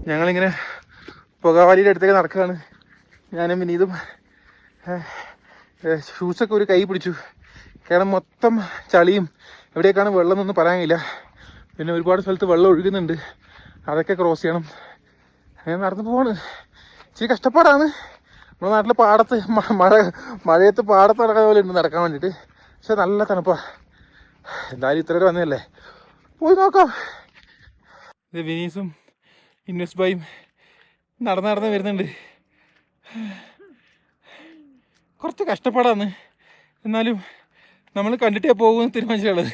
ഞങ്ങളിങ്ങനെ പുകവാലിയുടെ അടുത്തേക്ക് നടക്കുകയാണ്. ഞാനും വിനീതും ഷൂസൊക്കെ ഒരു കൈ പിടിച്ചു. കാരണം മൊത്തം ചളിയും എവിടേക്കാണ് വെള്ളം എന്നൊന്നും പറയാനില്ല. പിന്നെ ഒരുപാട് സ്ഥലത്ത് വെള്ളം ഒഴുകുന്നുണ്ട്, അതൊക്കെ ക്രോസ് ചെയ്യണം. അങ്ങനെ നടന്നു പോവാണ്. ഇച്ചിരി കഷ്ടപ്പാടാണ്. നമ്മുടെ നാട്ടിലെ പാടത്ത് മഴയത്ത് പാടത്ത് നടക്കാൻ പോലെ ഉണ്ട് നടക്കാൻ വേണ്ടിയിട്ട്. പക്ഷെ നല്ല തണുപ്പാണ്. എന്തായാലും ഇത്ര വന്നതല്ലേ, പോയി നോക്കാം. ഇത് വിനീസും ഇൻവെസ്റ്റ് ബായും നടന്ന് വരുന്നുണ്ട്. കുറച്ച് കഷ്ടപ്പാടാണ്, എന്നാലും നമ്മൾ കണ്ടിട്ടേ പോകുമെന്ന് തീരുമാനിച്ചുള്ളത്.